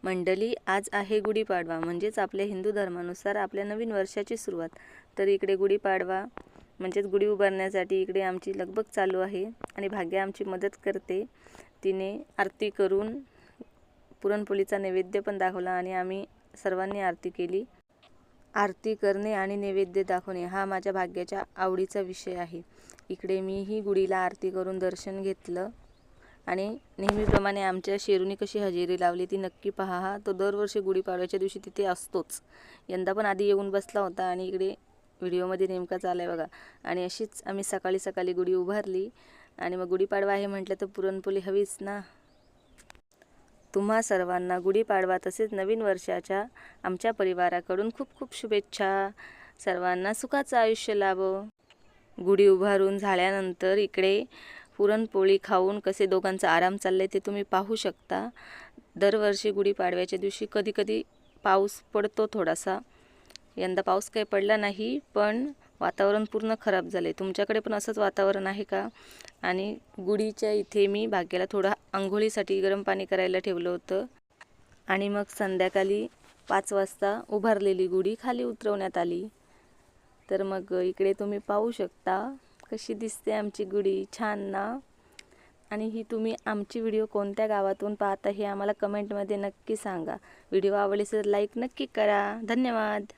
मंडळी, आज आहे गुढीपाडवा, म्हणजेच आपल्या हिंदू धर्मानुसार आपल्या नवीन वर्षाची सुरुवात। तर इकडे गुढीपाडवा म्हणजेच गुढी उभारण्यासाठी इकडे आमची लगबग चालू आहे आणि भाग्य आमची मदत करते। तिने आरती करून पुरणपोळीचा नैवेद्य पण दाखवला आणि आम्ही सर्वांनी आरती केली। आरती करणे आणि नैवेद्य दाखवणे हा माझ्या भाग्याच्या आवडीचा विषय आहे। इकडे मी ही गुढीला आरती करून दर्शन घेतलं आणि नेहमीप्रमाणे आमच्या शेरूनी कशी हजेरी लावली ती नक्की पहा। हा तो दरवर्षी गुढीपाडव्याच्या दिवशी तिथे असतोच। यंदा पण आधी येऊन बसला होता आणि इकडे व्हिडिओमध्ये नेमकाच आलाय बघा। आणि अशीच आम्ही सकाळी सकाळी गुढी उभारली आणि मग गुढीपाडवा आहे म्हटलं तर पुरणपोळी हवीच ना। तुम्हा सर्वांना गुढीपाडवा तसेच नवीन वर्षाच्या आमच्या परिवाराकडून खूप खूप शुभेच्छा। सर्वांना सुखाचं आयुष्य लाभो। गुढी उभारून झाल्यानंतर इकडे पुरणपोळी खाऊन कसे दोघांचा आराम चाललाय ते तुम्ही पाहू शकता। दरवर्षी गुढीपाडव्याच्या दिवशी कधी कधी पाऊस पडतो थोडासा, यंदा पाऊस काही पडला नाही, पण वातावरण पूर्ण खराब झाले। तुमच्याकडे पण असंच वातावरण आहे का? आणि गुढीच्या इथे मी भाग्याला थोडा अंघोळीसाठी गरम पाणी करायला ठेवलं होतं आणि मग संध्याकाळी 5 वाजता उभारलेली गुढी खाली उतरवण्यात आली। तर मग इकडे तुम्ही पाहू शकता कशी दिसते आमची गुढी, छान ना। आणि ही तुम्ही आमची व्हिडिओ कोणत्या गावातून पाहता हे आम्हाला कमेंटमध्ये नक्की सांगा। व्हिडिओ आवडल्यास लाईक नक्की करा। धन्यवाद।